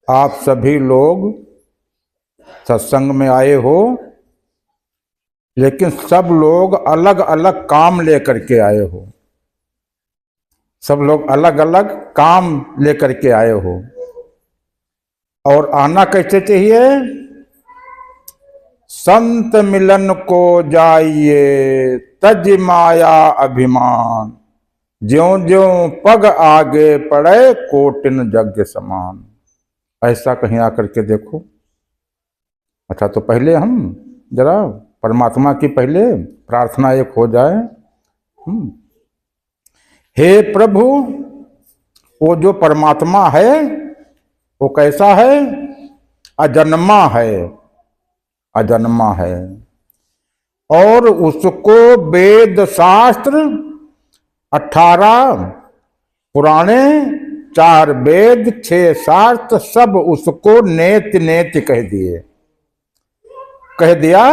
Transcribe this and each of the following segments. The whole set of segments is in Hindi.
आप सभी लोग सत्संग में आए हो, लेकिन सब लोग अलग अलग काम लेकर के आए हो। सब लोग अलग अलग काम लेकर के आए हो। और आना कैसे चाहिए? संत मिलन को जाइए तज माया अभिमान, ज्यों ज्यों पग आगे पड़े कोटिन यज्ञ समान। ऐसा कहीं आकर के देखो। अच्छा, तो पहले हम जरा परमात्मा की पहले प्रार्थना एक हो जाए। हे प्रभु, वो जो परमात्मा है वो कैसा है? अजन्मा है, अजन्मा है। और उसको वेद शास्त्र 18 पुराणे, 4 वेद, 6 शास्त्र सब उसको नेत नेत कह दिए, कह दिया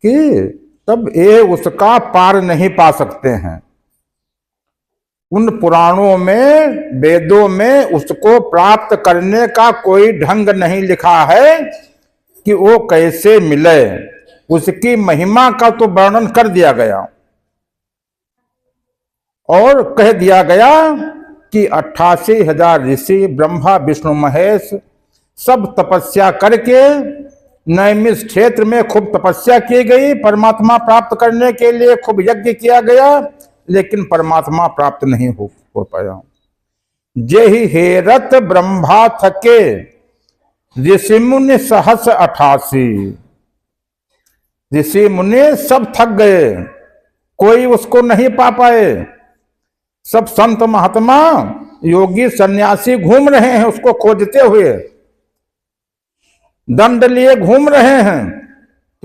कि तब ये उसका पार नहीं पा सकते हैं। उन पुराणों में, वेदों में उसको प्राप्त करने का कोई ढंग नहीं लिखा है कि वो कैसे मिले। उसकी महिमा का तो वर्णन कर दिया गया और कह दिया गया कि 88,000 ऋषि ब्रह्मा विष्णु महेश सब तपस्या करके नैमिष क्षेत्र में खूब तपस्या की गई, परमात्मा प्राप्त करने के लिए खूब यज्ञ किया गया, लेकिन परमात्मा प्राप्त नहीं हो पाया। जेहि हेरत ब्रह्मा थके ऋषि मुनि सहस 88। ऋषि मुनि सब थक गए, कोई उसको नहीं पा पाए। सब संत महात्मा योगी सन्यासी घूम रहे हैं उसको खोजते हुए, दंड लिए घूम रहे हैं,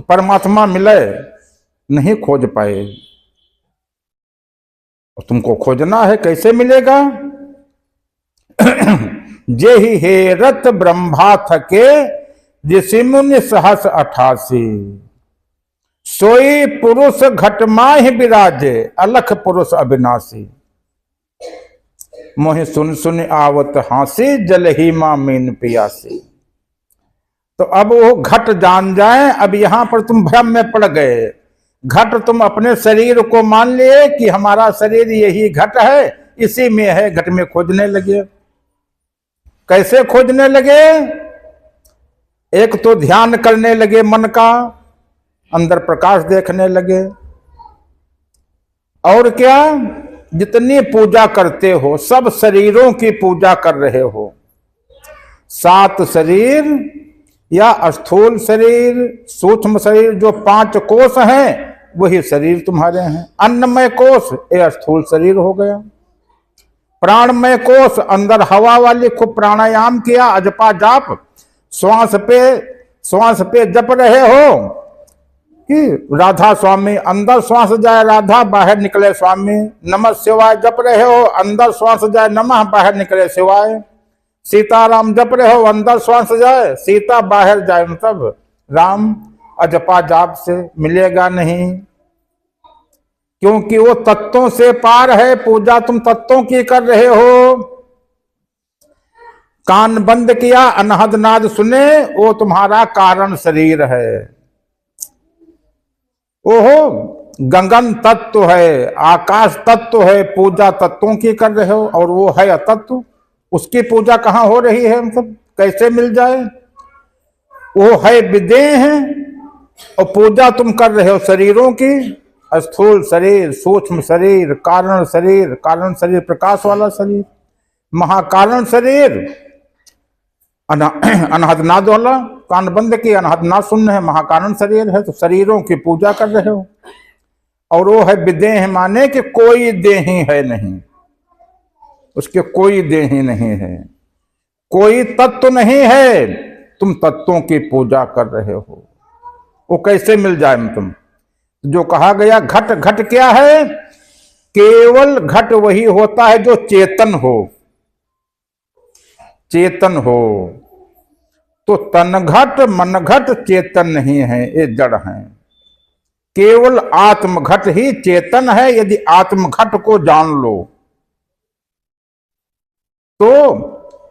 परमात्मा मिले, नहीं खोज पाए। और तुमको खोजना है, कैसे मिलेगा? जेहि हेरत ब्रह्मा थके ऋषि मुनि सहस 88। सोई पुरुष घट माहि विराजे अलख पुरुष अविनाशी। मोहि सुन सुन आवत हासी जल ही मां मीन पियासी। तो अब वो घट जान जाए। अब यहां पर तुम भ्रम में पड़ गए। घट तुम अपने शरीर को मान लिए कि हमारा शरीर यही घट है, इसी में है, घट में खोजने लगे। कैसे खोजने लगे? एक तो ध्यान करने लगे मन का, अंदर प्रकाश देखने लगे। और क्या? जितनी पूजा करते हो सब शरीरों की पूजा कर रहे हो। 7 शरीर या स्थूल शरीर, सूक्ष्म शरीर, जो 5 कोष हैं वही शरीर तुम्हारे हैं। अन्नमय कोष ये स्थूल शरीर हो गया। प्राणमय कोष, अंदर हवा वाली खूब प्राणायाम किया, अजपा जाप, श्वास पे जप रहे हो कि राधा स्वामी, अंदर श्वास जाए राधा, बाहर निकले स्वामी। नमः शिवाय जप रहे हो, अंदर श्वास जाए नमः, बाहर निकले शिवाय। सीताराम जप रहे हो, अंदर श्वास जाए सीता, बाहर जाए मतलब राम। अजपा जाप से मिलेगा नहीं, क्योंकि वो तत्वों से पार है। पूजा तुम तत्वों की कर रहे हो। कान बंद किया, अनहद नाद सुने, वो तुम्हारा कारण शरीर है। ओहो, गगन तत्व है, आकाश तत्व है, पूजा तत्वों की कर रहे हो। और वो है अतत्व, उसकी पूजा कहाँ हो रही है? मतलब कैसे मिल जाए? वो है विदेह है और पूजा तुम कर रहे हो शरीरों की। स्थूल शरीर, सूक्ष्म शरीर, कारण शरीर, कारण शरीर प्रकाश वाला शरीर, महाकारण शरीर, अनहदनाद वाला, कान बंद की, अनहदनाद सुन है, महाकारण शरीर है। तो शरीरों की पूजा कर रहे हो। और वो है विदेह, माने कि कोई देही है नहीं, उसके कोई देही नहीं है, कोई तत्व नहीं है, तुम तत्वों की पूजा कर रहे हो। वो कैसे मिल जाए? तुम जो कहा गया घट, घट क्या है? केवल घट वही होता है जो चेतन हो, चेतन हो। तो तन घट, मन घट चेतन नहीं है, ये जड़ है। केवल आत्म घट ही चेतन है। यदि आत्म घट को जान लो तो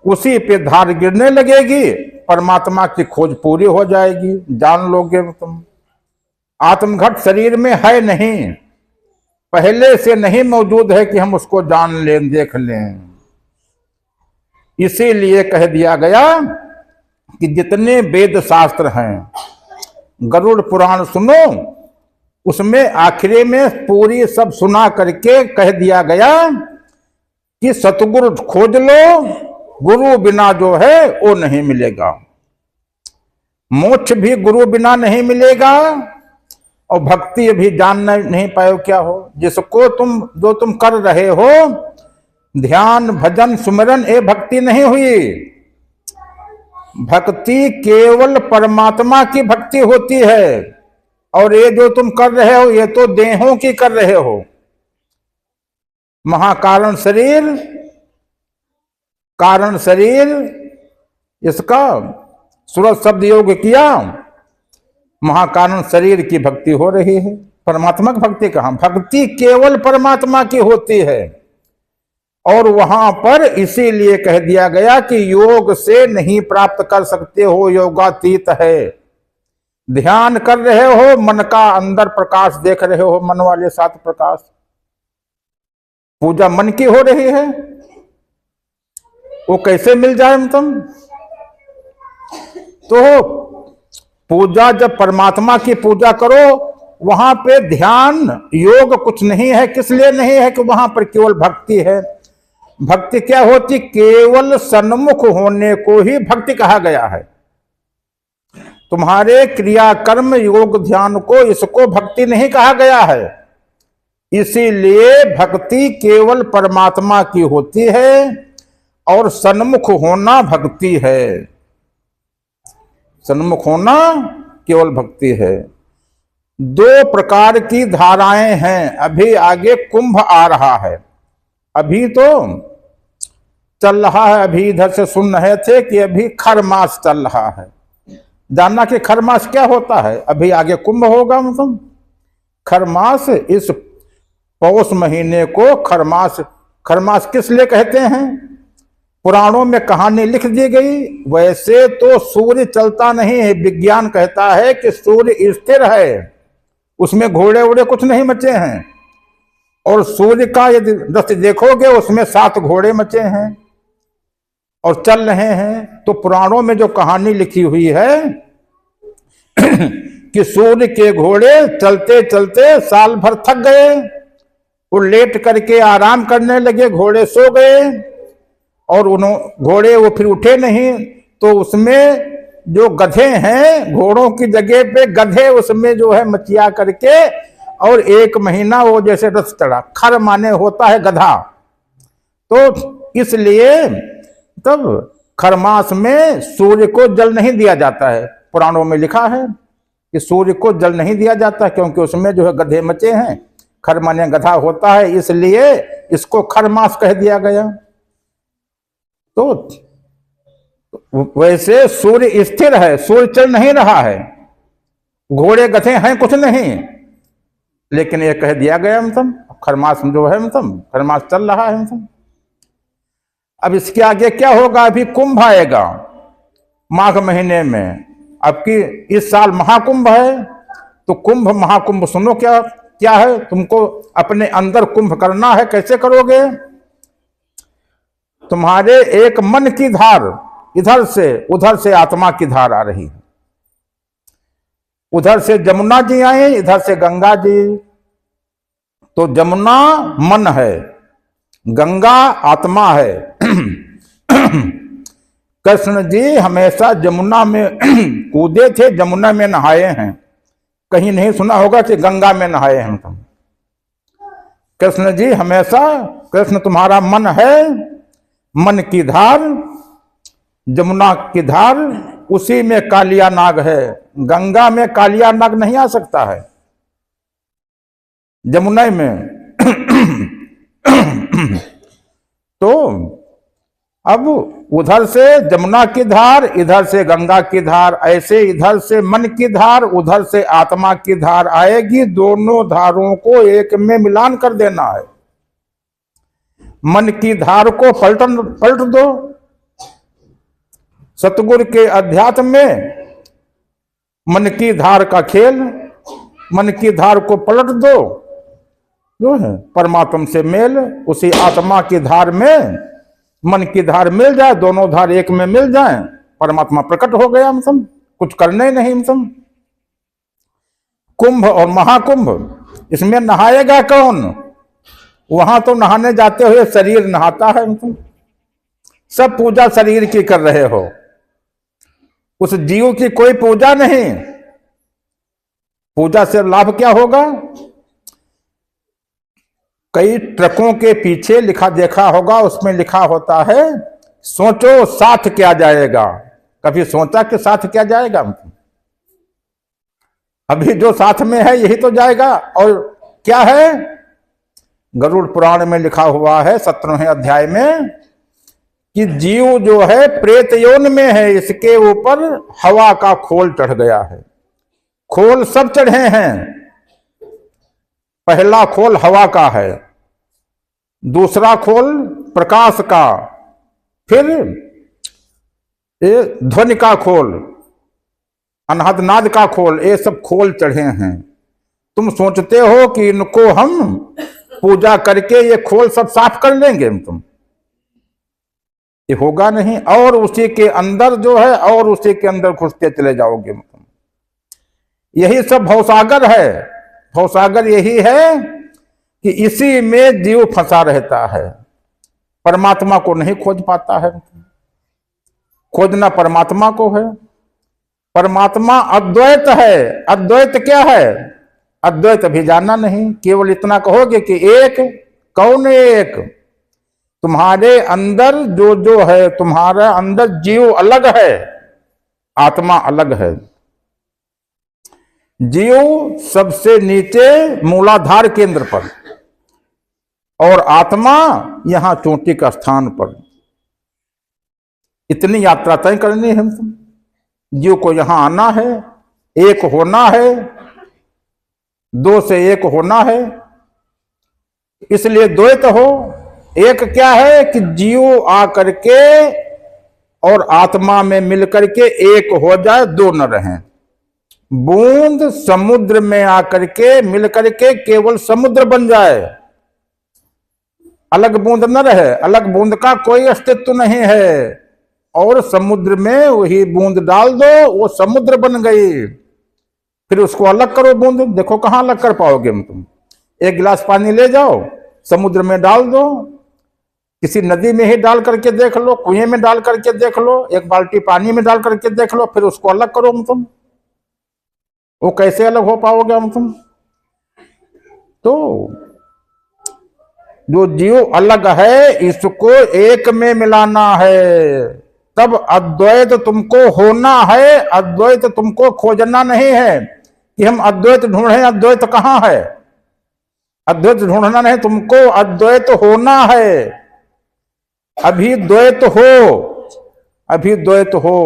उसी पे धार गिरने लगेगी, परमात्मा की खोज पूरी हो जाएगी, जान लोगे तुम। आत्मघट शरीर में है नहीं, पहले से नहीं मौजूद है कि हम उसको जान लें, देख लें। इसीलिए कह दिया गया कि जितने वेद शास्त्र हैं, गरुड़ पुराण सुनो, उसमें आखिरी में पूरी सब सुना करके कह दिया गया कि सतगुरु खोज लो, गुरु बिना जो है वो नहीं मिलेगा। मोक्ष भी गुरु बिना नहीं मिलेगा, और भक्ति भी जान नहीं पाए क्या हो। जिसको जो तुम कर रहे हो, ध्यान भजन सुमिरन, ये भक्ति नहीं हुई। भक्ति केवल परमात्मा की भक्ति होती है, और ये जो तुम कर रहे हो ये तो देहों की कर रहे हो। महाकारण शरीर, कारण शरीर, इसका सूरज शब्द योग किया, महाकारण शरीर की भक्ति हो रही है। परमात्मा की भक्ति कहां? भक्ति केवल परमात्मा की होती है। और वहां पर इसीलिए कह दिया गया कि योग से नहीं प्राप्त कर सकते हो, योगातीत है। ध्यान कर रहे हो, मन का अंदर प्रकाश देख रहे हो, मन वाले 7 प्रकाश। पूजा मन की हो रही है, वो कैसे मिल जाए तुम? तो पूजा, जब परमात्मा की पूजा करो, वहां पे ध्यान योग कुछ नहीं है। किस लिए नहीं है? कि वहां पर केवल भक्ति है। भक्ति क्या होती? केवल सन्मुख होने को ही भक्ति कहा गया है। तुम्हारे क्रियाकर्म योग ध्यान को, इसको भक्ति नहीं कहा गया है। इसीलिए भक्ति केवल परमात्मा की होती है, और सन्मुख होना भक्ति है। सन्मुख होना केवल भक्ति है। 2 प्रकार की धाराएं हैं। अभी आगे कुंभ आ रहा है, अभी तो चल रहा है। अभी इधर से सुन रहे थे कि अभी खर मास चल रहा है। जानना कि खर मास क्या होता है? अभी आगे कुंभ होगा। मतलब खर मास, इस पौष महीने को खरमास, खरमास किस लिए कहते हैं? पुराणों में कहानी लिख दी गई। वैसे तो सूर्य चलता नहीं है, विज्ञान कहता है कि सूर्य स्थिर है, उसमें घोड़े उड़े कुछ नहीं मचे हैं। और सूर्य का यदि दृष्टि देखोगे, उसमें 7 घोड़े मचे हैं और चल रहे हैं। तो पुराणों में जो कहानी लिखी हुई है कि सूर्य के घोड़े चलते चलते साल भर थक गए, वो लेट करके आराम करने लगे, घोड़े सो गए, और घोड़े वो फिर उठे नहीं। तो उसमें जो गधे हैं, घोड़ों की जगह पे गधे उसमें जो है मचिया करके, और 1 महीना वो जैसे रथ चढ़ा। खर माने होता है गधा। तो इसलिए तब खरमास में सूर्य को जल नहीं दिया जाता है। पुराणों में लिखा है कि सूर्य को जल नहीं दिया जाता, क्योंकि उसमें जो है गधे मचे हैं। खर माने गधा होता है, इसलिए इसको खरमास कह दिया गया। तो वैसे सूर्य स्थिर है, सूर्य चल नहीं रहा है, घोड़े गधे हैं कुछ नहीं, लेकिन ये कह दिया गया मतलब खरमास जो है, मतलब खरमास चल रहा है। मतलब अब इसके आगे क्या होगा? अभी कुंभ आएगा माघ महीने में। अब की इस साल महाकुंभ है, तो कुंभ महाकुंभ सुनो क्या क्या है। तुमको अपने अंदर कुंभ करना है। कैसे करोगे? तुम्हारे एक मन की धार, इधर से उधर से आत्मा की धार आ रही है। उधर से जमुना जी आए, इधर से गंगा जी। तो जमुना मन है, गंगा आत्मा है। कृष्ण जी हमेशा जमुना में कूदे थे, जमुना में नहाए हैं। कहीं नहीं सुना होगा कि गंगा में नहाए हैं तुम। कृष्ण जी हमेशा, कृष्ण तुम्हारा मन है, मन की धार, जमुना की धार, उसी में कालिया नाग है। गंगा में कालिया नाग नहीं आ सकता है, जमुना में। तो अब उधर से जमुना की धार, इधर से गंगा की धार, ऐसे इधर से मन की धार, उधर से आत्मा की धार आएगी। दोनों धारों को एक में मिलान कर देना है। मन की धार को पलट दो, सतगुरु के अध्यात्म में मन की धार का खेल, मन की धार को पलट दो, जो है परमात्मा से मेल, उसी आत्मा की धार में मन की धार मिल जाए, दोनों धार एक में मिल जाए, परमात्मा प्रकट हो गया। मतलब कुछ करने नहीं। मतलब कुंभ और महाकुंभ, इसमें नहाएगा कौन? वहां तो नहाने जाते हुए शरीर नहाता है। मतलब सब पूजा शरीर की कर रहे हो, उस जीव की कोई पूजा नहीं। पूजा से लाभ क्या होगा? कई ट्रकों के पीछे लिखा देखा होगा, उसमें लिखा होता है सोचो साथ क्या जाएगा। कभी सोचा कि साथ क्या जाएगा? अभी जो साथ में है यही तो जाएगा। और क्या है? गरुड़ पुराण में लिखा हुआ है 17वें अध्याय में कि जीव जो है प्रेत योनि में है, इसके ऊपर हवा का खोल चढ़ गया है। खोल सब चढ़े हैं। पहला खोल हवा का है, दूसरा खोल प्रकाश का, फिर ध्वनि का खोल, अनहद नाद का खोल, ये सब खोल चढ़े हैं। तुम सोचते हो कि इनको हम पूजा करके ये खोल सब साफ कर लेंगे? तुम ये होगा नहीं। और उसी के अंदर जो है, और उसी के अंदर घुसते चले जाओगे। यही सब भवसागर है। भवसागर यही है कि इसी में जीव फंसा रहता है, परमात्मा को नहीं खोज पाता है। खोजना परमात्मा को है। परमात्मा अद्वैत है। अद्वैत क्या है? अद्वैत भी जाना नहीं। केवल इतना कहोगे कि एक, कौन एक? तुम्हारे अंदर जो है, तुम्हारा अंदर जीव अलग है, आत्मा अलग है। जीव सबसे नीचे मूलाधार केंद्र पर, और आत्मा यहां चोटी का स्थान पर। इतनी यात्रा तय करनी है हमको। जीव को यहां आना है, एक होना है, दो से एक होना है, इसलिए द्वैत हो। एक क्या है कि जीव आकर के और आत्मा में मिलकर के एक हो जाए, दो न रहें। बूंद समुद्र में आकर के मिलकर के केवल समुद्र बन जाए, अलग बूंद न रहे। अलग बूंद का कोई अस्तित्व नहीं है। और समुद्र में वही बूंद डाल दो, वो समुद्र बन गई। फिर उसको अलग करो बूंद, देखो कहां अलग कर पाओगे तुम। एक गिलास पानी ले जाओ, समुद्र में डाल दो, किसी नदी में ही डाल करके देख लो, कुएं में डाल करके देख लो, एक बाल्टी पानी में डाल करके देख लो, फिर उसको अलग करो तुम। वो कैसे अलग हो पाओगे तुम? तो जो जीव अलग है, इसको एक में मिलाना है, तब अद्वैत तुमको होना है। अद्वैत तुमको खोजना नहीं है कि हम अद्वैत ढूंढे। अद्वैत कहां है? अद्वैत ढूंढना नहीं, तुमको अद्वैत होना है। अभी द्वैत हो, अभी द्वैत हो।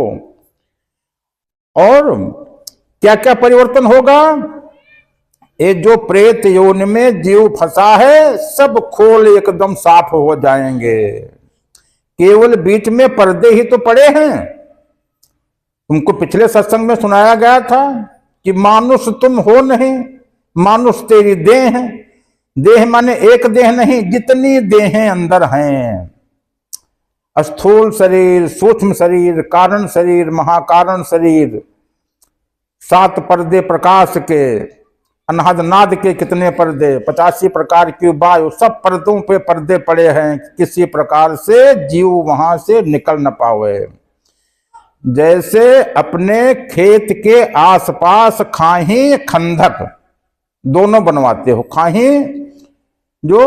और क्या क्या परिवर्तन होगा? ये जो प्रेत योनि में जीव फंसा है, सब खोल एकदम साफ हो जाएंगे। केवल बीच में पर्दे ही तो पड़े हैं। तुमको पिछले सत्संग में सुनाया गया था कि मानुष तुम हो नहीं, मानुष तेरी देह है। देह माने एक देह नहीं, जितनी देहें अंदर हैं। स्थूल शरीर, सूक्ष्म शरीर, कारण शरीर, महाकारण शरीर, 7 पर्दे प्रकाश के, अनहद नाद के कितने पर्दे, 85 प्रकार की वायु, सब पर्दों पे पर्दे पड़े हैं। किसी प्रकार से जीव वहां से निकल न पावे। जैसे अपने खेत के आसपास खाही खंदक दोनों बनवाते हो। खाही जो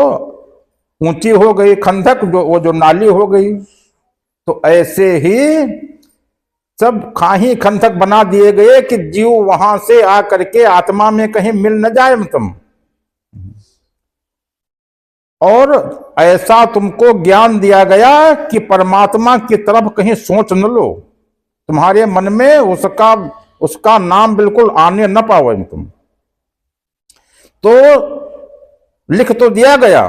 ऊंची हो गई, खंदक वो जो नाली हो गई, तो ऐसे ही सब खाही खंदक बना दिए गए कि जीव वहां से आकर के आत्मा में कहीं मिल न जाए तुम। और ऐसा तुमको ज्ञान दिया गया कि परमात्मा की तरफ कहीं सोच न लो, तुम्हारे मन में उसका नाम बिल्कुल आने न पाओ तुम। तो लिख तो दिया गया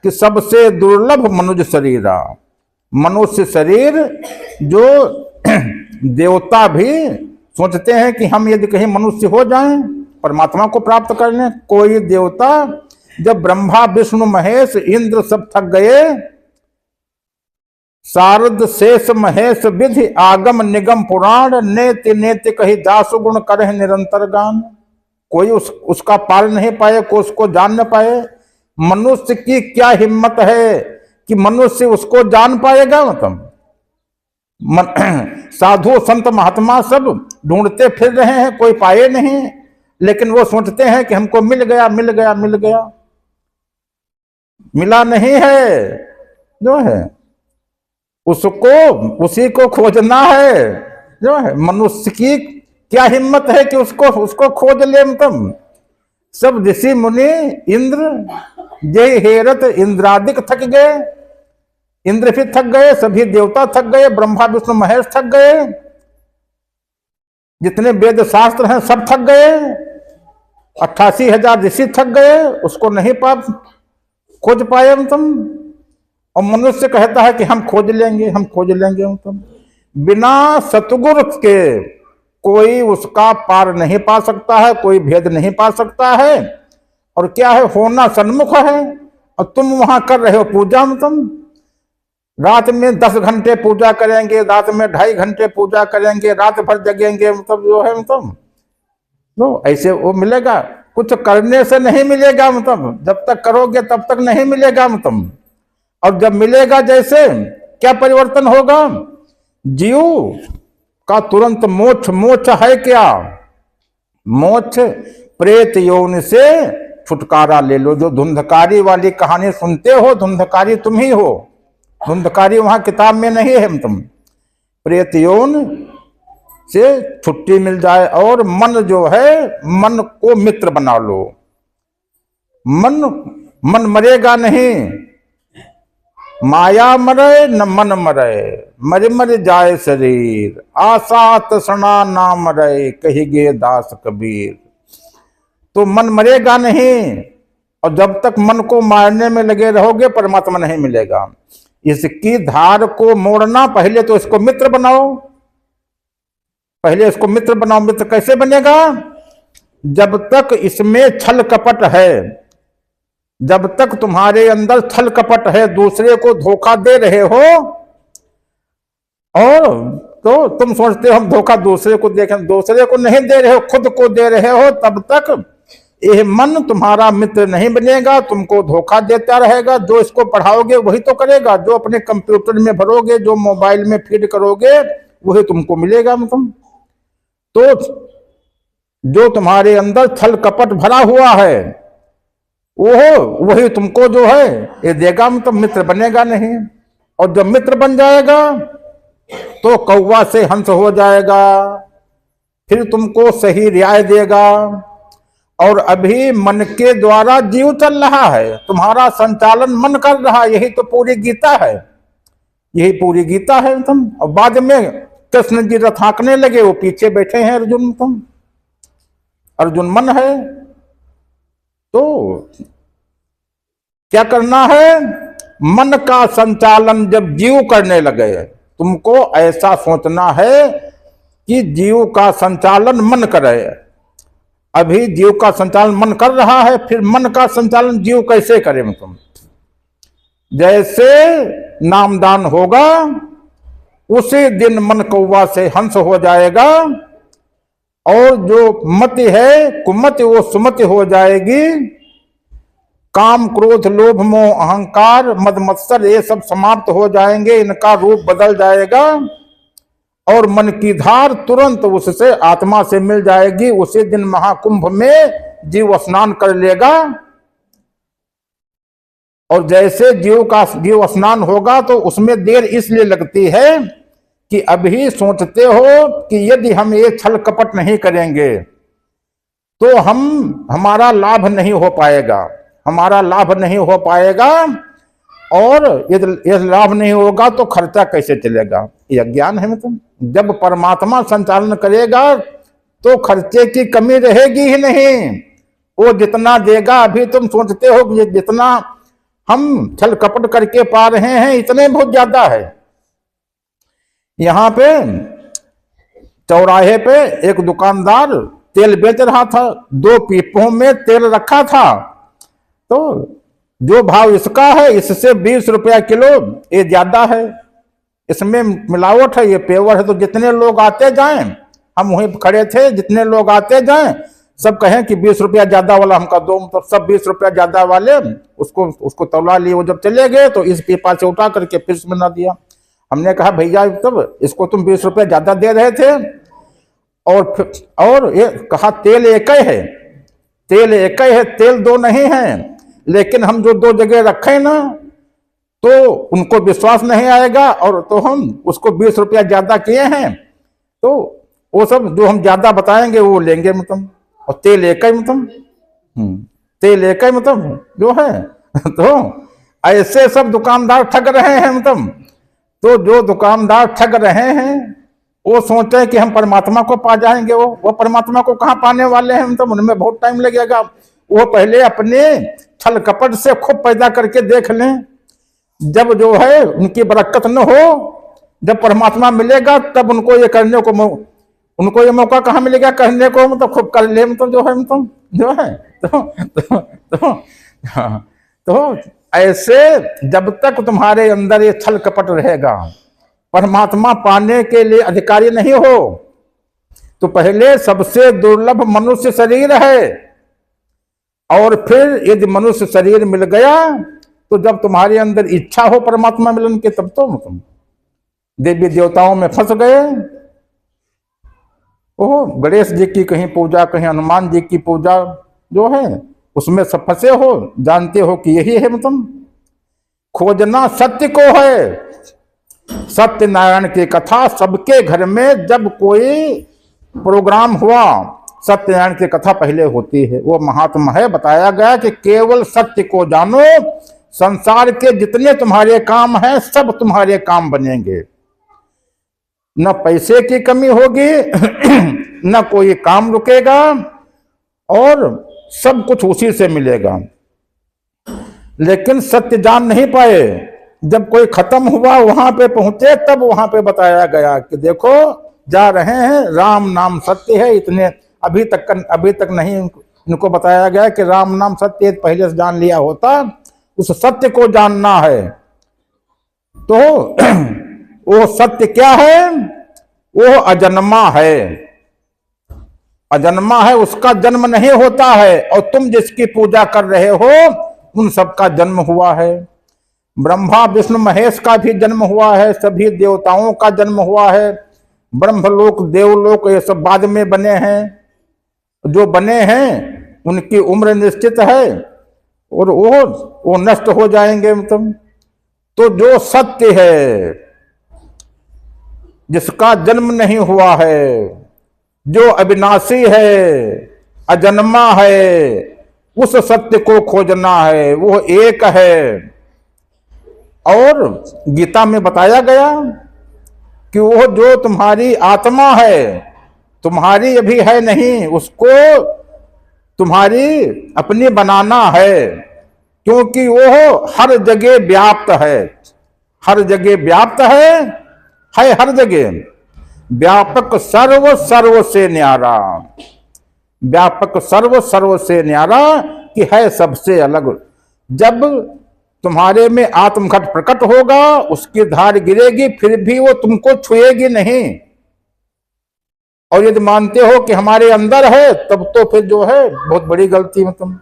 कि सबसे दुर्लभ मनुष्य शरीरा, मनुष्य शरीर जो देवता भी सोचते हैं कि हम यदि कहीं मनुष्य हो जाएं परमात्मा को प्राप्त कर लें। कोई देवता जब ब्रह्मा विष्णु महेश इंद्र सब थक गए, शारद शेष महेश विधि आगम निगम पुराण नेति नेति कही दासु गुण करह निरंतर गान। कोई उसका पार नहीं पाए, कोई उसको जान न पाए। मनुष्य की क्या हिम्मत है कि मनुष्य उसको जान पाएगा। मतलब साधु संत महात्मा सब ढूंढते फिर रहे हैं, कोई पाए नहीं, लेकिन वो सोचते हैं कि हमको मिल गया मिल गया मिल गया। मिला नहीं है, जो है उसको उसी को खोजना है। जो है मनुष्य की क्या हिम्मत है कि उसको खोज ले। मतलब सब ऋषि मुनि इंद्र जय हेरत इंद्रादिक थक गए, इंद्र भी थक गए, सभी देवता थक गए, ब्रह्मा विष्णु महेश थक गए, जितने वेद शास्त्र हैं सब थक गए, 88,000 ऋषि थक गए, उसको नहीं खोज पाए। और मनुष्य कहता है कि हम खोज लेंगे हम खोज लेंगे। बिना सतगुरु के कोई उसका पार नहीं पा सकता है, कोई भेद नहीं पा सकता है। और क्या है, होना सन्मुख है और तुम वहां कर रहे हो पूजा। तुम रात में 10 घंटे पूजा करेंगे, रात में 2.5 घंटे पूजा करेंगे, रात भर जगेंगे। मतलब जो है तो ऐसे वो मिलेगा, कुछ करने से नहीं मिलेगा। मतलब जब तक करोगे तब तक नहीं मिलेगा। मतलब और जब मिलेगा, जैसे क्या परिवर्तन होगा, जीव का तुरंत मोक्ष। मोक्ष है क्या? मोक्ष प्रेत योनि से छुटकारा ले लो। जो धुंधकारी वाली कहानी सुनते हो, धुंधकारी तुम ही हो, धुंधकारी वहां किताब में नहीं है। तुम प्रेत योन से छुट्टी मिल जाए और मन जो है, मन को मित्र बना लो। मन मरेगा नहीं, माया मरे न मन मरे, मर मर जाए शरीर, आशा तृष्णा ना मरे, कहिगे दास कबीर। तो मन मरेगा नहीं, और जब तक मन को मारने में लगे रहोगे परमात्मा नहीं मिलेगा। इसकी धार को मोड़ना, पहले तो इसको मित्र बनाओ, पहले इसको मित्र बनाओ। मित्र कैसे बनेगा? जब तक इसमें छल कपट है, जब तक तुम्हारे अंदर छल कपट है, दूसरे को धोखा दे रहे हो, और तो तुम सोचते हो हम धोखा दूसरे को देखें, दूसरे को नहीं दे रहे हो, खुद को दे रहे हो, तब तक यह मन तुम्हारा मित्र नहीं बनेगा, तुमको धोखा देता रहेगा। जो इसको पढ़ाओगे वही तो करेगा, जो अपने कंप्यूटर में भरोगे, जो मोबाइल में फीड करोगे वही तुमको मिलेगा। तो जो तुम्हारे अंदर छल कपट भरा हुआ है वही तुमको जो है ये देगा। मतलब मित्र बनेगा नहीं। और जब मित्र बन जाएगा तो कौवा से हंस हो जाएगा, फिर तुमको सही रियाय देगा। और अभी मन के द्वारा जीव चल रहा है, तुम्हारा संचालन मन कर रहा है। यही तो पूरी गीता है, यही पूरी गीता है। और बाद में कृष्ण जी रथ हाँकने लगे, वो पीछे बैठे हैं अर्जुन। अर्जुन मन है। तो क्या करना है? मन का संचालन जब जीव करने लगे, तुमको ऐसा सोचना है कि जीव का संचालन मन करे। अभी जीव का संचालन मन कर रहा है, फिर मन का संचालन जीव कैसे करे? तुम जैसे नामदान होगा उसी दिन मन कौवा से हंस हो जाएगा, और जो मति है कुमति वो सुमति हो जाएगी। काम क्रोध लोभ मोह अहंकार मद मत्सर ये सब समाप्त हो जाएंगे, इनका रूप बदल जाएगा, और मन की धार तुरंत उससे आत्मा से मिल जाएगी। उसी दिन महाकुंभ में जीव स्नान कर लेगा। और जैसे जीव स्नान होगा तो उसमें देर इसलिए लगती है कि अभी सोचते हो कि यदि हम ये छल कपट नहीं करेंगे तो हमारा लाभ नहीं हो पाएगा, हमारा लाभ नहीं हो पाएगा, और यदि लाभ नहीं होगा तो खर्चा कैसे चलेगा? यह ज्ञान है। मतलब जब परमात्मा संचालन करेगा तो खर्चे की कमी रहेगी ही नहीं। वो जितना देगा, अभी तुम सोचते हो कि जितना हम छल कपट करके पा रहे हैं इतने बहुत ज्यादा है। यहाँ पे चौराहे पे एक दुकानदार तेल बेच रहा था, 2 पीपों में तेल रखा था। तो जो भाव इसका है, इससे 20 रुपया किलो ये ज्यादा है, इसमें मिलावट है, ये पेवर है। तो जितने लोग आते जाएं, हम वहीं खड़े थे, जितने लोग आते जाएं सब कहें कि 20 रुपया ज्यादा वाला हमका दो। मतलब सब 20 रुपया ज्यादा वाले उसको तौला लिए। वो जब चले गए तो इस पीपा से उठा करके फिर में ना दिया। हमने कहा भैया तब इसको तुम 20 रुपया ज्यादा दे रहे थे। और ये कहा तेल एक ही है, तेल एक ही है, तेल 2 नहीं है। लेकिन हम जो 2 जगह रखे ना तो उनको विश्वास नहीं आएगा, और तो हम उसको 20 रुपया ज्यादा किए हैं, तो वो सब जो हम ज्यादा बताएंगे वो लेंगे मतलब। और तेल एक ही मतलब, तेल एक ही मतलब जो है। तो ऐसे सब दुकानदार ठग रहे हैं मतलब। तो जो दुकानदार ठग रहे हैं वो सोचे कि हम परमात्मा को पा जाएंगे। वो परमात्मा को कहाँ पाने वाले हैं मतलब, उनमें बहुत टाइम लगेगा। वो पहले अपने छल कपट से खूब पैदा करके देख लें। जब जो है उनकी बरकत न हो, जब परमात्मा मिलेगा तब उनको ये करने को, उनको ये मौका कहाँ मिलेगा करने को, मतलब खूब कर ले मतलब जो है मतलब जो है। तो ऐसे जब तक तुम्हारे अंदर ये छल कपट रहेगा, परमात्मा पाने के लिए अधिकारी नहीं हो, तो पहले सबसे दुर्लभ मनुष्य शरीर है, और फिर यदि मनुष्य शरीर मिल गया तो जब तुम्हारे अंदर इच्छा हो परमात्मा मिलन के, तब तो तुम देवी देवताओं में फंस गए। ओह, गणेश जी की कहीं पूजा, कहीं हनुमान जी की पूजा जो है उसमें सब फंसे हो, जानते हो कि यही है मतलब। खोजना सत्य को है, सत्यनारायण की कथा सबके घर में जब कोई प्रोग्राम हुआ, सत्यनारायण की कथा पहले होती है। वो महात्मा है, बताया गया कि केवल सत्य को जानो, संसार के जितने तुम्हारे काम हैं सब तुम्हारे काम बनेंगे। न पैसे की कमी होगी न कोई काम रुकेगा, और सब कुछ उसी से मिलेगा। लेकिन सत्य जान नहीं पाए। जब कोई खत्म हुआ, वहां पे पहुंचे, तब वहां पे बताया गया कि देखो जा रहे हैं, राम नाम सत्य है। इतने अभी तक नहीं इनको बताया गया कि राम नाम सत्य, पहले से जान लिया होता। उस सत्य को जानना है। तो वो सत्य क्या है? वो अजन्मा है, अजन्मा है, उसका जन्म नहीं होता है। और तुम जिसकी पूजा कर रहे हो उन सबका जन्म हुआ है। ब्रह्मा विष्णु महेश का भी जन्म हुआ है, सभी देवताओं का जन्म हुआ है। ब्रह्मलोक देवलोक ये सब बाद में बने हैं। जो बने हैं उनकी उम्र निश्चित है, और वो नष्ट हो जाएंगे मतलब। तो जो सत्य है, जिसका जन्म नहीं हुआ है, जो अविनाशी है, अजन्मा है, उस सत्य को खोजना है। वो एक है। और गीता में बताया गया कि वो जो तुम्हारी आत्मा है, तुम्हारी अभी है नहीं, उसको तुम्हारी अपनी बनाना है। क्योंकि वो हर जगह व्याप्त है, हर जगह व्याप्त है हर जगह। व्यापक सर्व से न्यारा, व्यापक सर्व से न्यारा, कि है सबसे अलग। जब तुम्हारे में आत्मघट प्रकट होगा, उसकी धार गिरेगी, फिर भी वो तुमको छुएगी नहीं। और यदि मानते हो कि हमारे अंदर है, तब तो फिर जो है बहुत बड़ी गलती मतलब।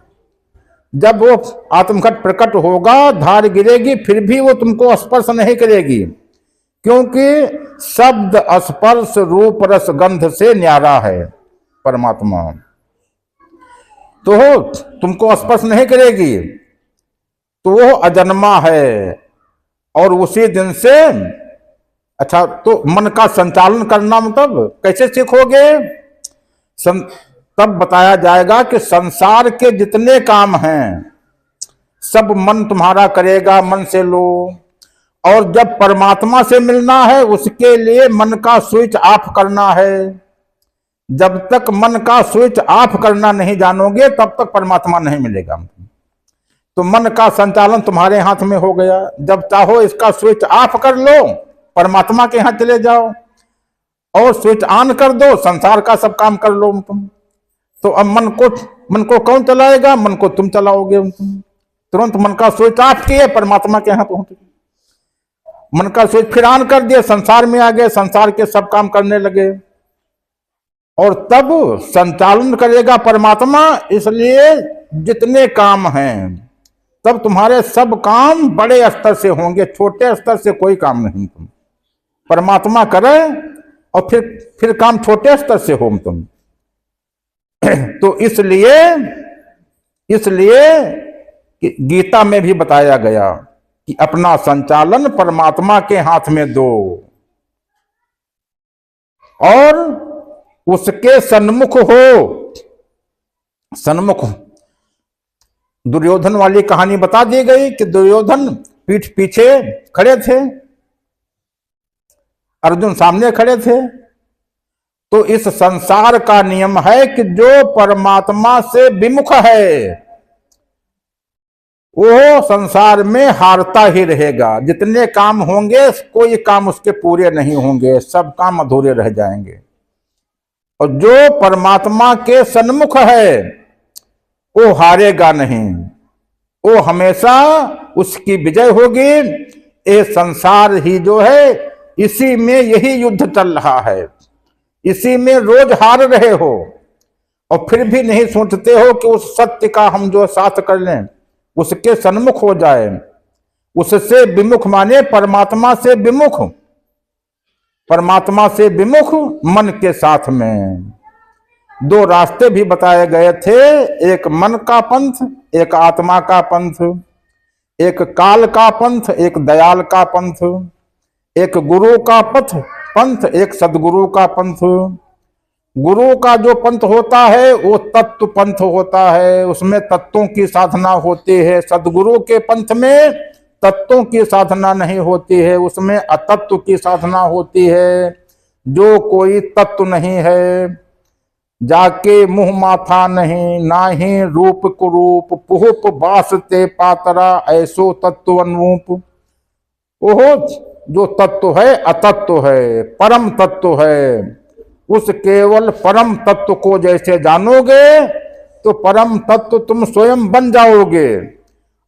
जब वो आत्मघट प्रकट होगा, धार गिरेगी, फिर भी वो तुमको स्पर्श नहीं करेगी। क्योंकि शब्द स्पर्श रूप रस गंध से न्यारा है परमात्मा। तो तुमको स्पर्श नहीं करेगी, तो वो अजन्मा है। और उसी दिन से, अच्छा, तो मन का संचालन करना मतलब कैसे सीखोगे? तब बताया जाएगा कि संसार के जितने काम हैं सब मन तुम्हारा करेगा, मन से लो। और जब परमात्मा से मिलना है, उसके लिए मन का स्विच ऑफ करना है। जब तक मन का स्विच ऑफ करना नहीं जानोगे, तब तक परमात्मा नहीं मिलेगा। तो मन का संचालन तुम्हारे हाथ में हो गया। जब चाहो इसका स्विच ऑफ कर लो, परमात्मा के यहां चले जाओ। और स्विच ऑन कर दो, संसार का सब काम कर लो तुम। तो अब मन को कौन चलाएगा? मन को तुम चलाओगे। तुम तुरंत मन का स्विच ऑफ किए, परमात्मा के यहां पहुंच गए। मन का स्विच फिर ऑन कर दिए, संसार में आ गए, संसार के सब काम करने लगे। और तब संचालन करेगा परमात्मा। इसलिए जितने काम हैं, तब तुम्हारे सब काम बड़े स्तर से होंगे, छोटे स्तर से कोई काम नहीं। तुम परमात्मा करे और फिर काम छोटे स्तर से हो तुम। तो इसलिए गीता में भी बताया गया कि अपना संचालन परमात्मा के हाथ में दो और उसके सन्मुख हो। सन्मुख दुर्योधन वाली कहानी बता दी गई कि दुर्योधन पीठ पीछे खड़े थे, अर्जुन सामने खड़े थे। तो इस संसार का नियम है कि जो परमात्मा से विमुख है वो संसार में हारता ही रहेगा। जितने काम होंगे कोई काम उसके पूरे नहीं होंगे, सब काम अधूरे रह जाएंगे। और जो परमात्मा के सन्मुख है वो हारेगा नहीं, वो हमेशा उसकी विजय होगी। ये संसार ही जो है, इसी में यही युद्ध चल रहा है, इसी में रोज हार रहे हो और फिर भी नहीं सोचते हो कि उस सत्य का हम जो साथ कर लें, उसके सन्मुख हो जाए। उससे विमुख माने परमात्मा से विमुख, परमात्मा से विमुख मन के साथ में। दो रास्ते भी बताए गए थे, एक मन का पंथ, एक आत्मा का पंथ, एक काल का पंथ, एक दयाल का पंथ, एक गुरु का पंथ, एक सदगुरु का पंथ। गुरु का जो पंथ होता है वो तत्व पंथ होता है, उसमें तत्वों की साधना होती है। सदगुरु के पंथ में तत्वों की साधना नहीं होती है, उसमें अतत्व की साधना होती है। जो कोई तत्व नहीं है, जाके मुंह माथा नहीं, ना ही रूप कुरूप, पुहुप बासते पातरा, ऐसो तत्व अनूप। ओहो, जो तत्व है अतत्व है, परम तत्व है। उस केवल परम तत्व को जैसे जानोगे तो परम तत्व तुम स्वयं बन जाओगे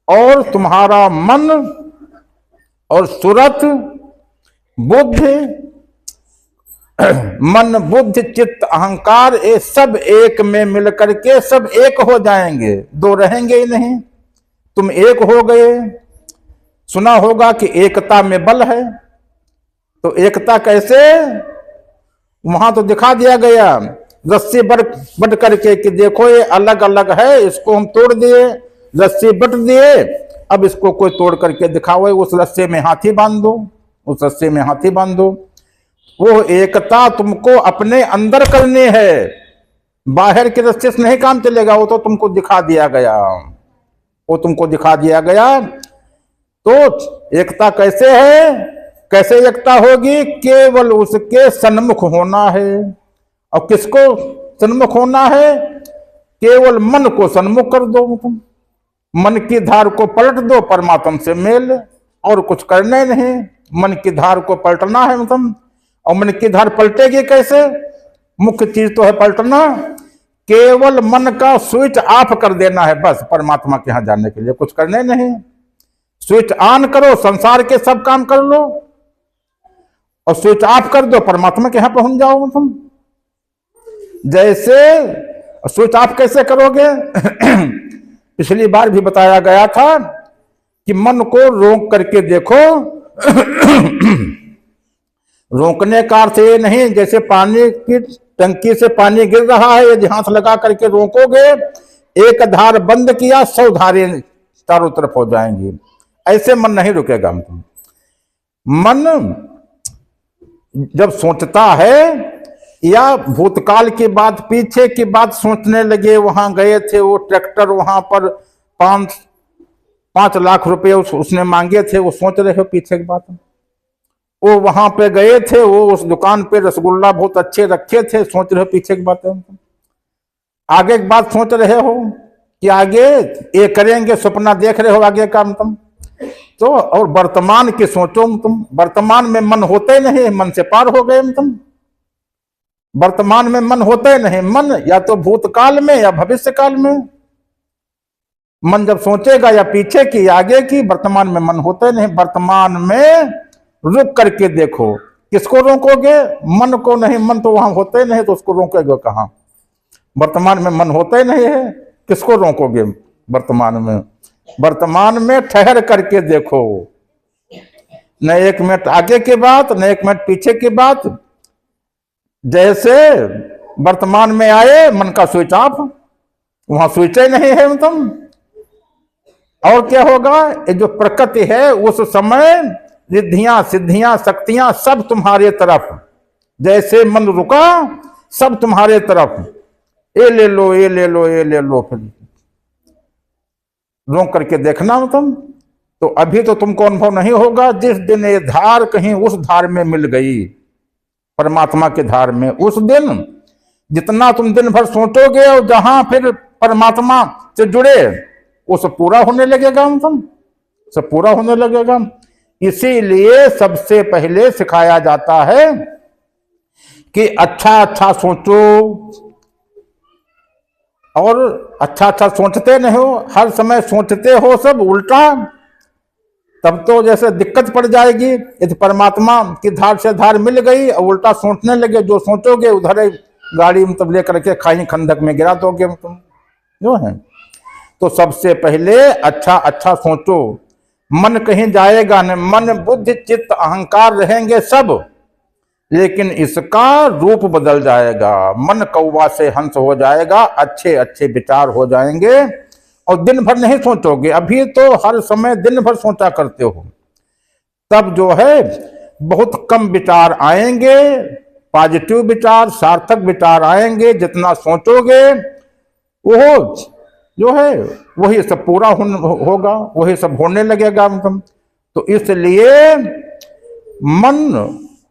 और तुम्हारा मन और सुरत बुद्धि, मन बुद्धि चित्त अहंकार, ये सब एक में मिलकर के सब एक हो जाएंगे, दो रहेंगे ही नहीं। तुम एक हो गए। सुना होगा कि एकता में बल है, तो एकता कैसे? वहां तो दिखा दिया गया रस्सी बट करके कि देखो ये अलग अलग है, इसको हम तोड़ दिए, रस्सी बट दिए, अब इसको कोई तोड़ करके दिखाओ, उस रस्से में हाथी बांध दो, उस रस्से में हाथी बांध दो। वो एकता तुमको अपने अंदर करनी है, बाहर के रस्से से नहीं काम चलेगा। वो तो तुमको दिखा दिया गया, वो तुमको दिखा दिया गया। तो एकता कैसे है, कैसे एकता होगी? केवल उसके सन्मुख होना है। और किसको सन्मुख होना है? केवल मन को सन्मुख कर दो तुम, मन की धार को पलट दो, परमात्मा से मेल, और कुछ करने नहीं। मन की धार को पलटना है तुम। और मन की धार पलटेगी कैसे? मुख्य चीज तो है पलटना। केवल मन का स्विच ऑफ कर देना है बस, परमात्मा के यहां जाने के लिए कुछ करने नहीं। स्विच ऑन करो, संसार के सब काम कर लो, और स्विच ऑफ कर दो, परमात्मा के यहां पहुंच जाओ तुम। जैसे स्विच ऑफ कैसे करोगे? पिछली बार भी बताया गया था कि मन को रोक करके देखो। रोकने का अर्थ ये नहीं जैसे पानी की टंकी से पानी गिर रहा है, यदि हाथ लगा करके रोकोगे, एक धार बंद किया 100 धारें चारों तरफ हो जाएंगी। ऐसे मन नहीं रुकेगा। मन जब सोचता है या भूतकाल की बात, पीछे की बात सोचने लगे, वहां गए थे, वो ट्रैक्टर वहां पर 5 लाख रुपए उसने मांगे थे, वो सोच रहे हो पीछे की बात। वो वहां पे गए थे, वो उस दुकान पे रसगुल्ला बहुत अच्छे रखे थे, सोच रहे हो पीछे की बात है। आगे की बात सोच रहे हो कि आगे ये करेंगे, सपना देख रहे हो आगे का तुम तो। और वर्तमान की सोचो तुम, वर्तमान में मन होते नहीं, मन से पार हो गए तुम। वर्तमान में मन होता ही नहीं। मन या तो भूतकाल में या भविष्य काल में। मन जब सोचेगा या पीछे की या आगे की, वर्तमान में मन होता ही नहीं। वर्तमान में रुक करके देखो। किसको रोकोगे? मन को नहीं। मन तो वहां होता ही नहीं, तो उसको रोकोगे कहां? वर्तमान में मन होता ही नहीं है, किसको रोकोगे वर्तमान में? वर्तमान में ठहर करके देखो, न 1 मिनट आगे की बात, न 1 मिनट पीछे की बात। जैसे वर्तमान में आए, मन का स्विच ऑफ, वहां स्विच ही नहीं है मतलब। और क्या होगा? ये जो प्रकृति है उस समय रिद्धियां सिद्धियां शक्तियां सब तुम्हारे तरफ। जैसे मन रुका, सब तुम्हारे तरफ। ये ले लो, ये ले लो, ये ले लो। फिर रोक करके देखना तुम। तो अभी तो तुमको अनुभव नहीं होगा। जिस दिन ये धार कहीं उस धार में मिल गई, परमात्मा के धार में, उस दिन जितना तुम दिन भर सोचोगे और जहां फिर परमात्मा से जुड़े, वो सब पूरा होने लगेगा। तुम सब पूरा होने लगेगा। इसीलिए सबसे पहले सिखाया जाता है कि अच्छा अच्छा सोचो। और अच्छा अच्छा सोचते नहीं हो, हर समय सोचते हो सब उल्टा, तब तो जैसे दिक्कत पड़ जाएगी। यदि परमात्मा की धार से धार मिल गई और उल्टा सोचने लगे, जो सोचोगे उधर ही गाड़ी मतलब लेकर के खाई खंडक में गिरा दोगे तुम, जो है। तो सबसे पहले अच्छा अच्छा सोचो। मन कहीं जाएगा नहीं। मन बुद्धि चित्त अहंकार रहेंगे सब, लेकिन इसका रूप बदल जाएगा। मन कौवा से हंस हो जाएगा, अच्छे अच्छे विचार हो जाएंगे। और दिन भर नहीं सोचोगे। अभी तो हर समय दिन भर सोचा करते हो, तब जो है बहुत कम विचार आएंगे, पॉजिटिव विचार, सार्थक विचार आएंगे। जितना सोचोगे वो जो है वही सब पूरा होगा, वही सब होने लगेगा। तो इसलिए मन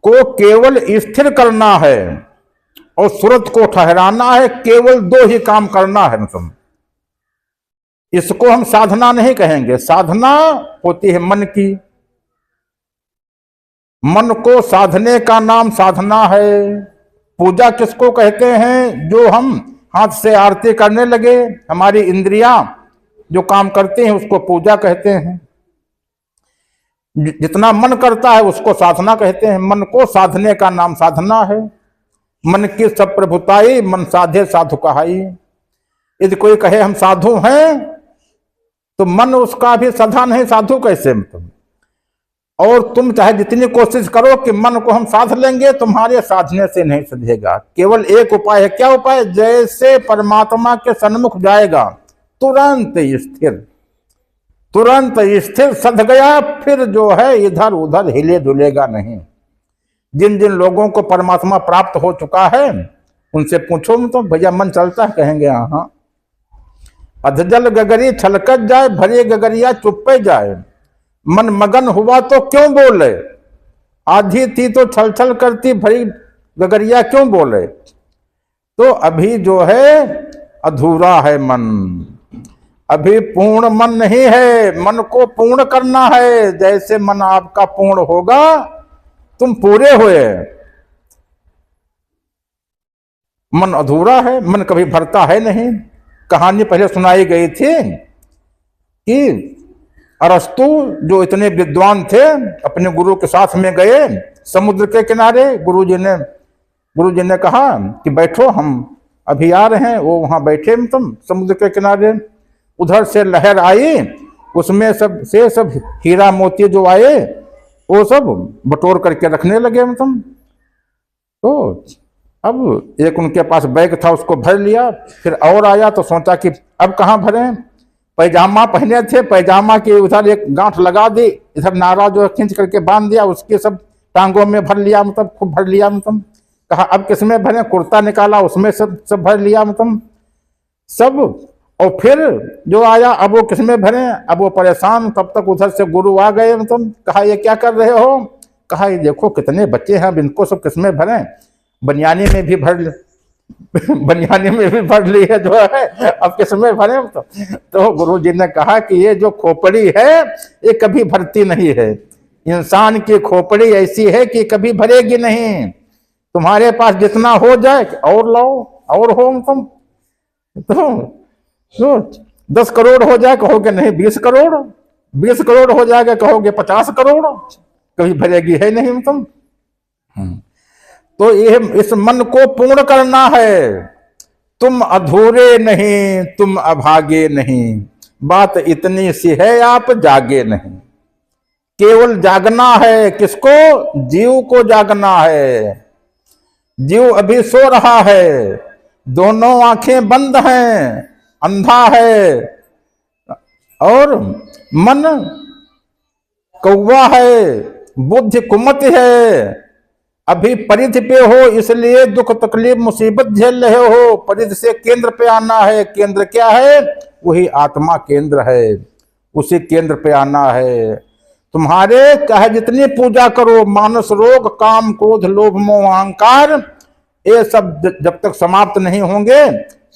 को केवल स्थिर करना है और सूरत को ठहराना है। केवल 2 ही काम करना है। इसको हम साधना नहीं कहेंगे। साधना होती है मन की। मन को साधने का नाम साधना है। पूजा किसको कहते हैं? जो हम हाथ से आरती करने लगे, हमारी इंद्रियां जो काम करते हैं उसको पूजा कहते हैं। जितना मन करता है उसको साधना कहते हैं। मन को साधने का नाम साधना है। मन की सब प्रभुताई, मन साधे साधु कहाई। यदि कोई कहे हम साधु हैं, तो मन उसका भी सधा नहीं, साधु कैसे मतलब? और तुम चाहे जितनी कोशिश करो कि मन को हम साध लेंगे, तुम्हारे साधने से नहीं सधेगा। केवल एक उपाय है। क्या उपाय? जैसे परमात्मा के सन्मुख जाएगा, तुरंत स्थिर, तुरंत स्थिर सध गया। फिर जो है इधर उधर हिले डुलेगा नहीं। जिन जिन लोगों को परमात्मा प्राप्त हो चुका है, उनसे पूछो तो भैया मन चलता है, कहेंगे हाँ। अधजल गगरी छलकत जाए, भरे गगरिया चुप्पे जाए। मन मगन हुआ तो क्यों बोले? आधी थी तो छल छल करती, भरी गगरिया क्यों बोले? तो अभी जो है अधूरा है मन, अभी पूर्ण मन नहीं है। मन को पूर्ण करना है। जैसे मन आपका पूर्ण होगा, तुम पूरे हुए। मन अधूरा है, मन कभी भरता है नहीं। कहानी पहले सुनाई गई थी कि अरस्तु जो इतने विद्वान थे, अपने गुरु के साथ में गए समुद्र के किनारे। गुरुजी ने कहा कि बैठो, हम अभी आ रहे हैं। वो वहां बैठे तुम समुद्र के किनारे। उधर से लहर आई, उसमें सब हीरा मोती जो आए वो सब बटोर करके रखने लगे तुम। तो अब एक उनके पास बैग था, उसको भर लिया। फिर और आया तो सोचा कि अब कहाँ भरें। पैजामा पहने थे, पैजामा के उधर एक गांठ लगा दी, इधर नारा जो खींच करके बांध दिया, उसके सब टांगों में भर लिया, मतलब खूब भर लिया। मतलब कहा अब किसमें भरे? कुर्ता निकाला, उसमें सब भर लिया मतलब सब। और फिर जो आया, अब वो किसमें भरे? अब वो परेशान। तब तक उधर से गुरु आ गए। मतलब कहा ये क्या कर रहे हो? कहा ये देखो कितने बच्चे हैं, अब इनको सब किसमें भरे? बनियानी में भी भर ली है जो है, अब किसमें भरे? तो गुरु जी ने कहा कि ये जो खोपड़ी है ये कभी भरती नहीं है। इंसान की खोपड़ी ऐसी है कि कभी भरेगी नहीं। तुम्हारे पास जितना हो जाए और लाओ, और हो तुम तो 10 करोड़ हो जाए कहोगे नहीं 20 करोड़, 20 करोड़ हो जाएगा कहोगे 50 करोड़, कभी भरेगी है नहीं तुम। तो ये इस मन को पूर्ण करना है। तुम अधूरे नहीं, तुम अभागे नहीं, बात इतनी सी है आप जागे नहीं। केवल जागना है किसको? जीव को जागना है। जीव अभी सो रहा है, दोनों आंखें बंद हैं, अंधा है, और मन कौवा है, बुद्धि कुमत है। अभी परिधि पे हो इसलिए दुख तकलीफ मुसीबत झेल रहे हो। परिधि से केंद्र पे आना है। केंद्र क्या है? वही आत्मा केंद्र है, उसी केंद्र पे आना है। तुम्हारे चाहे जितनी पूजा करो, मानस रोग काम क्रोध लोभ मोह अहंकार, ये सब जब तक समाप्त नहीं होंगे,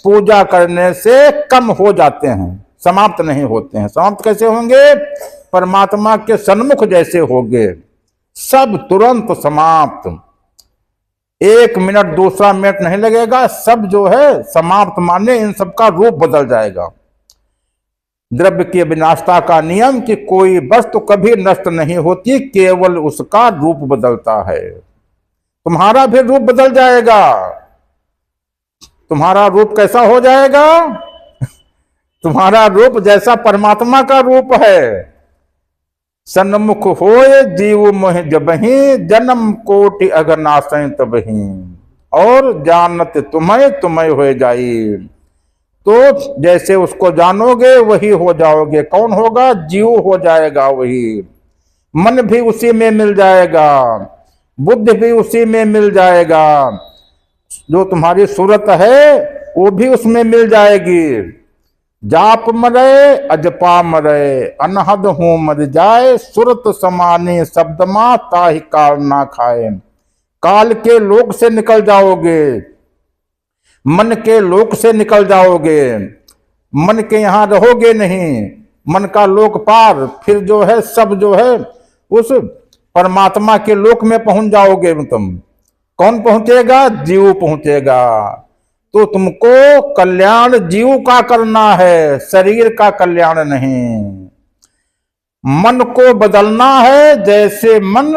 पूजा करने से कम हो जाते हैं, समाप्त नहीं होते हैं। समाप्त कैसे होंगे? परमात्मा के सन्मुख जैसे होंगे, सब तुरंत समाप्त। 1 मिनट दूसरा मिनट नहीं लगेगा, सब जो है समाप्त, माने इन सबका रूप बदल जाएगा। द्रव्य की विनाशता का नियम कि कोई वस्तु कभी नष्ट नहीं होती, केवल उसका रूप बदलता है। तुम्हारा भी रूप बदल जाएगा। तुम्हारा रूप कैसा हो जाएगा? तुम्हारा रूप जैसा परमात्मा का रूप है। सन्मुख होए जीव मोह जबहि, जन्म कोटि अगनाशय तबहि, और जानत तुम्हें तुम्हें हो जाई। तो जैसे उसको जानोगे वही हो जाओगे। कौन होगा? जीव हो जाएगा वही। मन भी उसी में मिल जाएगा, बुद्धि भी उसी में मिल जाएगा, जो तुम्हारी सूरत है वो भी उसमें मिल जाएगी। जाप मरे अजपा मरे, अनहद हूं मर जाए, सुरत समाने शब्द मा ताहि काल ना खाए। काल के लोक से निकल जाओगे, मन के लोक से निकल जाओगे, मन के यहां रहोगे नहीं। मन का लोक पार, फिर जो है सब जो है उस परमात्मा के लोक में पहुंच जाओगे तुम। कौन पहुंचेगा? जीव पहुंचेगा। तो तुमको कल्याण जीव का करना है, शरीर का कल्याण नहीं। मन को बदलना है, जैसे मन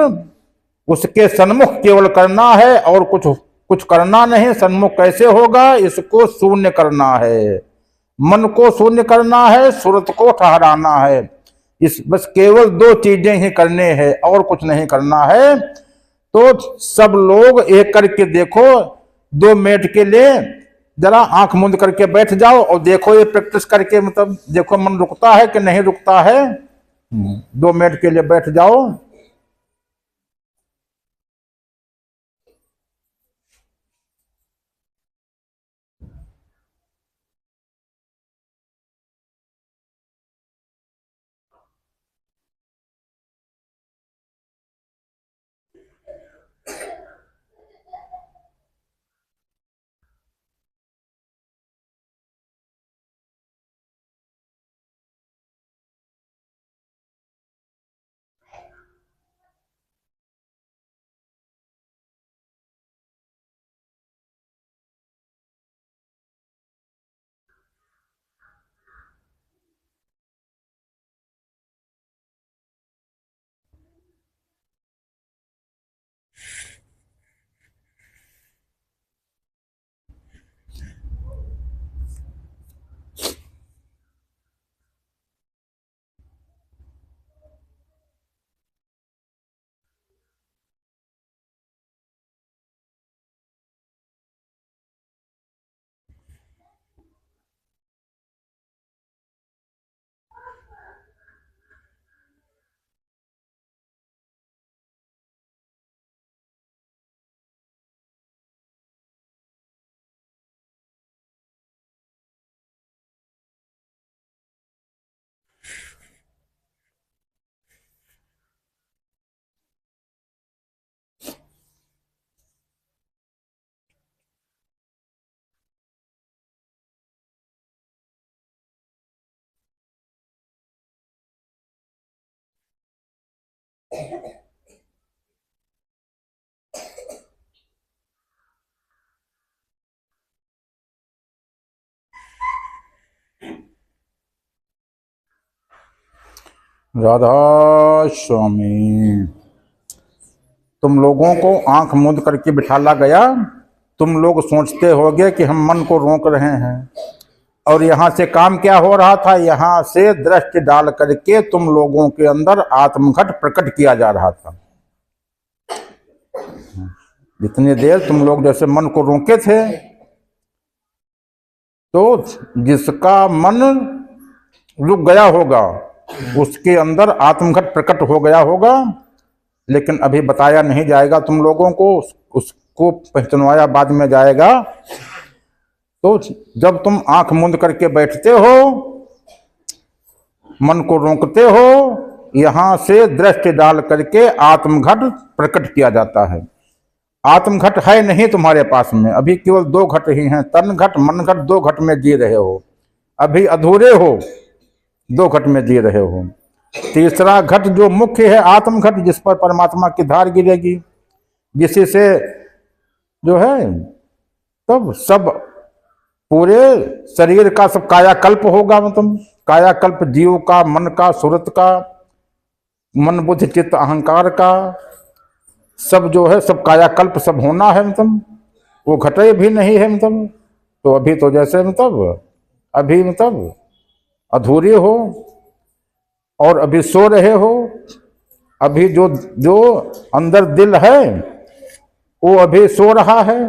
उसके सन्मुख केवल करना है, और कुछ कुछ करना नहीं। सन्मुख कैसे होगा? इसको शून्य करना है, मन को शून्य करना है, सूरत को ठहराना है। इस बस केवल 2 चीजें ही करने हैं, और कुछ नहीं करना है। तो सब लोग एक करके देखो, 2 मिनट के लिए जरा आंख मूंद करके बैठ जाओ और देखो, ये प्रैक्टिस करके मतलब देखो मन रुकता है कि नहीं रुकता है। 2 मिनट के लिए बैठ जाओ। राधा स्वामी। तुम लोगों को आंख मूंद करके बिठाला गया। तुम लोग सोचते होगे कि हम मन को रोक रहे हैं, और यहां से काम क्या हो रहा था, यहां से दृष्टि डाल करके तुम लोगों के अंदर आत्मघट प्रकट किया जा रहा था। जितनी देर तुम लोग जैसे मन को रोके थे, तो जिसका मन रुक गया होगा उसके अंदर आत्मघट प्रकट हो गया होगा, लेकिन अभी बताया नहीं जाएगा तुम लोगों को, उसको पहचानवाया बाद में जाएगा। तो जब तुम आंख मूंद करके बैठते हो, मन को रोकते हो, यहां से दृष्टि डाल करके आत्मघट प्रकट किया जाता है। आत्मघट है नहीं तुम्हारे पास में, अभी केवल दो घट ही हैं, तन घट मन घट, दो घट में जी रहे हो, अभी अधूरे हो, दो घट में जी रहे हो। तीसरा घट जो मुख्य है आत्मघट, जिस पर परमात्मा की धार गिरेगी, जिसी से जो है तब सब पूरे शरीर का सब कायाकल्प होगा। मतलब कायाकल्प जीव का, मन का, सुरत का, मन बुद्धि चित्त अहंकार का, सब जो है सब कायाकल्प सब होना है। मतलब वो घटे भी नहीं है। मतलब तो अभी तो जैसे मतलब अभी मतलब अधूरे हो और अभी सो रहे हो। अभी जो जो अंदर दिल है वो अभी सो रहा है।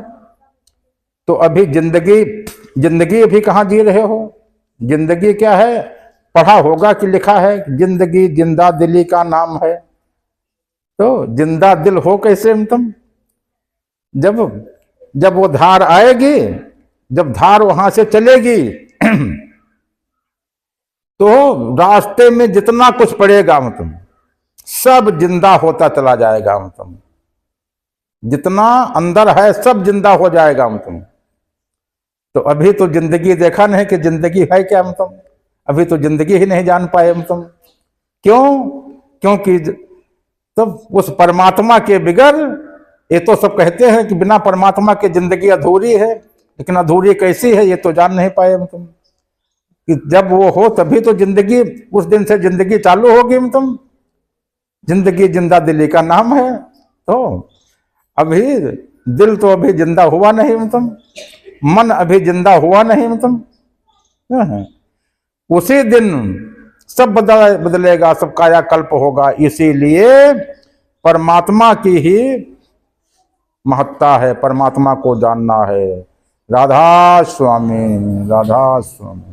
तो अभी जिंदगी अभी कहाँ जी रहे हो? जिंदगी क्या है? पढ़ा होगा कि लिखा है, जिंदगी जिंदा दिली का नाम है। तो जिंदा दिल हो कैसे? तुम जब वो धार आएगी, जब धार वहां से चलेगी तो रास्ते में जितना कुछ पड़ेगा मतलब सब जिंदा होता चला जाएगा। मतलब जितना अंदर है सब जिंदा हो जाएगा। मतलब तो अभी तो जिंदगी देखा नहीं कि जिंदगी है क्या। मतलब अभी तो जिंदगी ही नहीं जान पाए। मतलब क्यों? क्योंकि तब उस परमात्मा के बिगर, ये तो सब कहते हैं कि बिना परमात्मा के जिंदगी अधूरी है, लेकिन अधूरी कैसी है ये तो जान नहीं पाए। मतलब कि जब वो हो तभी तो जिंदगी, उस दिन से जिंदगी चालू होगी। मतलब जिंदगी जिंदा दिली का नाम है। तो अभी दिल तो अभी जिंदा हुआ नहीं। मतलब मन अभी जिंदा हुआ नहीं। मतलब उसी दिन सब बदलेगा, सब कायाकल्प होगा। इसीलिए परमात्मा की ही महत्ता है, परमात्मा को जानना है। राधा स्वामी, राधा स्वामी।